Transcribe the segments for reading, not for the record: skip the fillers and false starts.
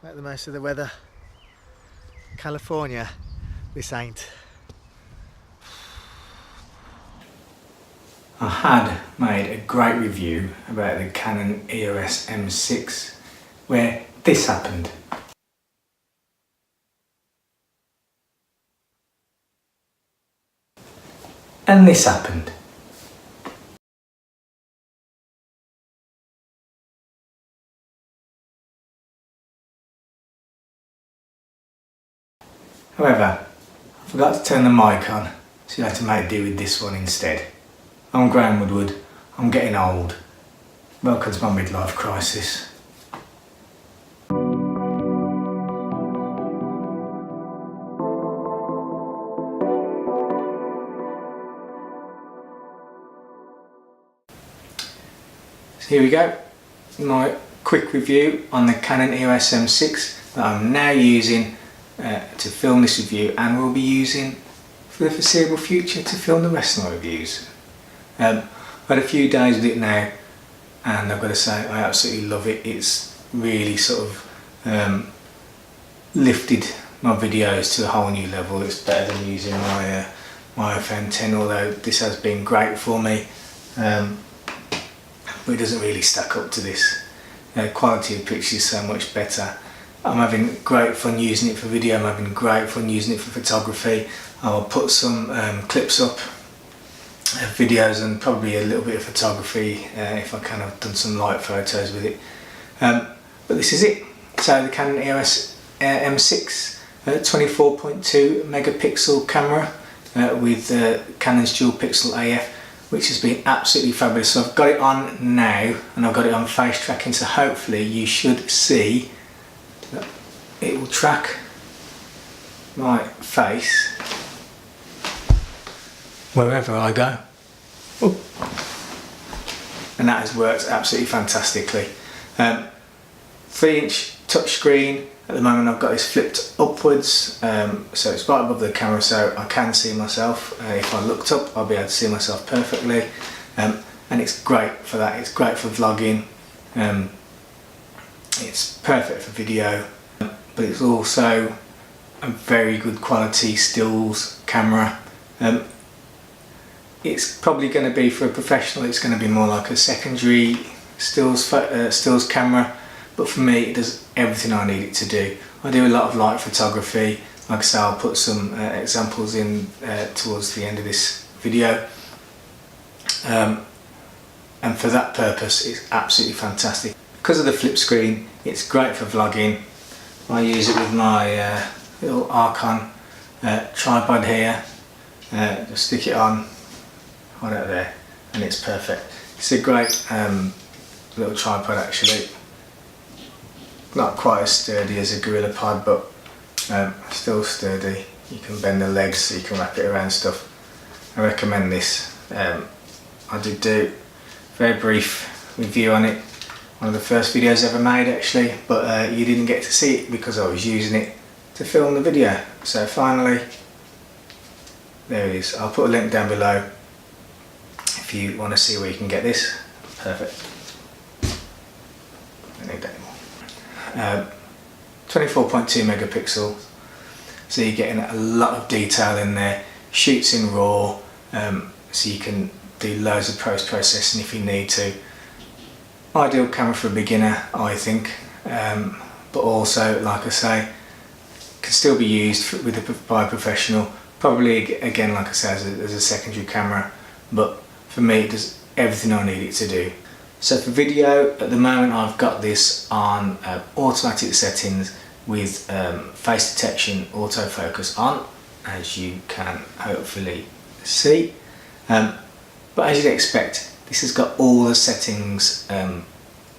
Make the most of the weather. California, this ain't. I had made a great review about the Canon EOS M6 where this happened. And this happened. However, I forgot to turn the mic on, so you had to make do with this one instead. I'm Graham Woodward, I'm getting old. Welcome to my midlife crisis. So here we go, my quick review on the Canon EOS M6 that I'm now using to film this review, and will be using for the foreseeable future to film the rest of my reviews. I've had a few days with it now, and I've got to say I absolutely love it. It's really sort of lifted my videos to a whole new level. It's better than using my iPhone 10, although this has been great for me, but it doesn't really stack up to this. Quality of picture is so much better. I'm having great fun using it for video, I'm having great fun using it for photography. I'll put some clips up, videos, and probably a little bit of photography if I can. I've done some light photos with it. But this is it. So the Canon EOS M6 24.2 megapixel camera with Canon's dual pixel AF, which has been absolutely fabulous. So I've got it on now, and I've got it on face tracking, so hopefully you should see that it will track my face wherever I go. Ooh. And that has worked absolutely fantastically. 3-inch touchscreen. At the moment I've got this flipped upwards, so it's right above the camera, so I can see myself. If I looked up, I'll be able to see myself perfectly, and it's great for that. It's great for vlogging. It's perfect for video, but it's also a very good quality stills camera. It's probably going to be, for a professional, it's going to be more like a secondary stills camera, but for me it does everything I need it to do. I do a lot of light photography. Like I say, I'll put some examples in towards the end of this video, and for that purpose it's absolutely fantastic. Because of the flip screen, it's great for vlogging. I use it with my little arkon tripod here. Just stick it on right out there, and it's perfect. It's a great little tripod actually. Not quite as sturdy as a Gorilla Pod, but still sturdy. You can bend the legs so you can wrap it around stuff. I recommend this. I did do a very brief review on it, one of the first videos I ever made actually, but you didn't get to see it because I was using it to film the video. So finally, there it is. I'll put a link down below if you want to see where you can get this. Perfect. I need that anymore. 24.2 megapixels, so you're getting a lot of detail in there. Shoots in RAW, so you can do loads of post-processing if you need to. Ideal camera for a beginner, I think, but also, like I say, can still be used by a professional. Probably, again, like I say, as a secondary camera, but for me it does everything I need it to do. So for video, at the moment I've got this on automatic settings with face detection autofocus on, as you can hopefully see. But as you'd expect, this has got all the settings of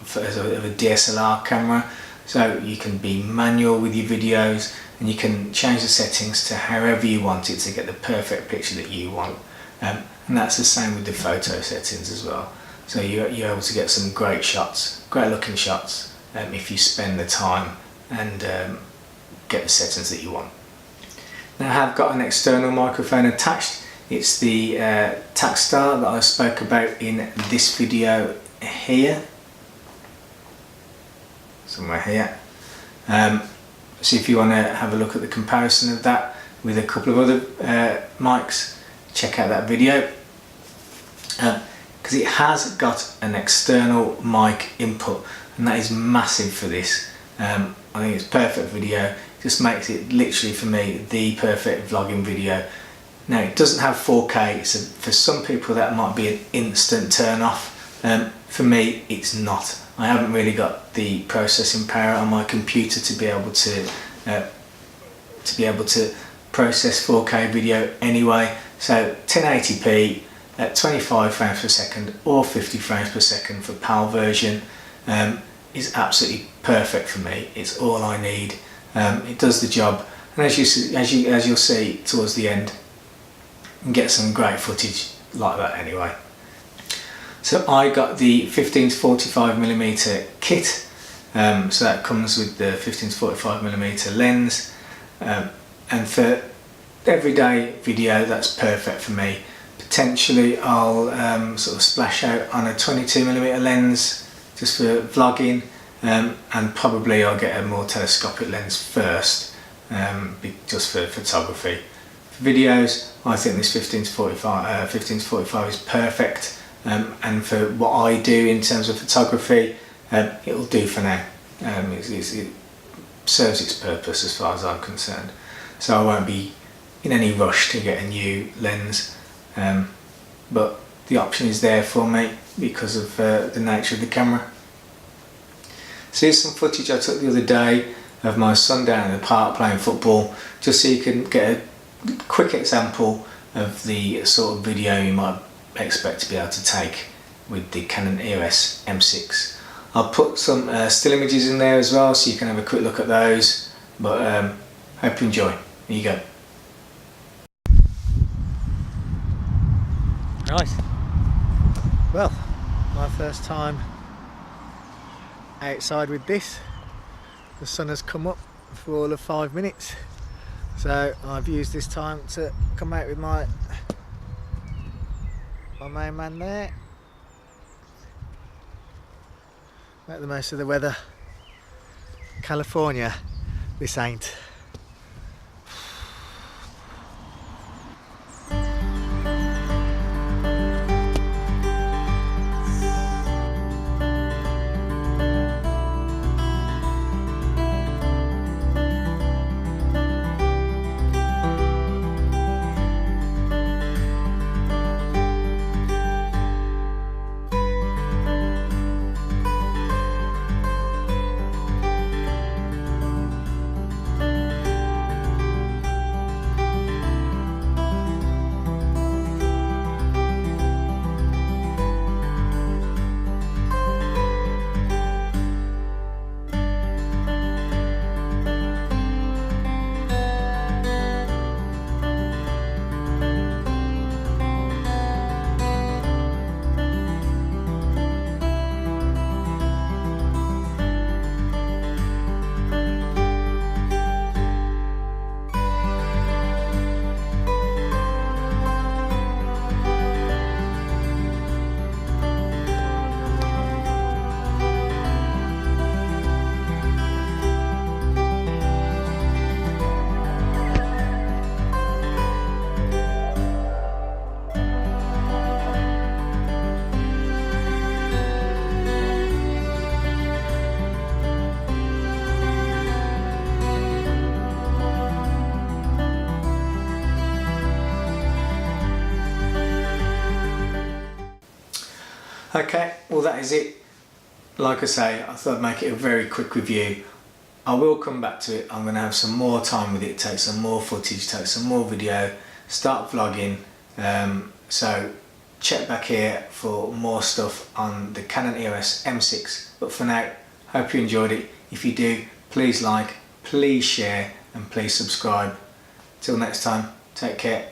a DSLR camera, so you can be manual with your videos, and you can change the settings to however you want it to get the perfect picture that you want. And that's the same with the photo settings as well. So you're able to get some great shots, great looking shots, if you spend the time and get the settings that you want. Now I have got an external microphone attached. It's the Takstar that I spoke about in this video here, somewhere here. So if you want to have a look at the comparison of that with a couple of other mics, check out that video, because it has got an external mic input, and that is massive for this. I think it's perfect video. It just makes it literally, for me, the perfect vlogging video. Now, it doesn't have 4K, so for some people that might be an instant turn off. For me, it's not. I haven't really got the processing power on my computer to be able to process 4K video anyway. So 1080p at 25 frames per second or 50 frames per second for PAL version is absolutely perfect for me. It's all I need. It does the job, and as you'll see towards the end, you can get some great footage like that anyway. So I got the 15 to 45mm kit, so that comes with the 15 to 45mm lens, and for everyday video that's perfect for me. Potentially I'll sort of splash out on a 22mm lens just for vlogging, and probably I'll get a more telescopic lens first, just for photography. For videos, I think this 15 to 45 is perfect. And for what I do in terms of photography, it'll do for now. It serves its purpose as far as I'm concerned. So I won't be in any rush to get a new lens, but the option is there for me because of the nature of the camera. So here's some footage I took the other day of my son down in the park playing football, just so you can get a quick example of the sort of video you might expect to be able to take with the Canon EOS M6. I'll put some still images in there as well, so you can have a quick look at those, but hope you enjoy. Here you go. Nice. Well, my first time outside with this. The sun has come up for all of 5 minutes, so I've used this time to come out with my main man there. Make the most of the weather. California, this ain't. Okay, well that is it. Like I say, I thought I'd make it a very quick review. I will come back to it. I'm going to have some more time with it, take some more footage, take some more video, start vlogging. So check back here for more stuff on the Canon EOS M6. But for now, hope you enjoyed it. If you do, please like, please share, and please subscribe. Till next time, take care.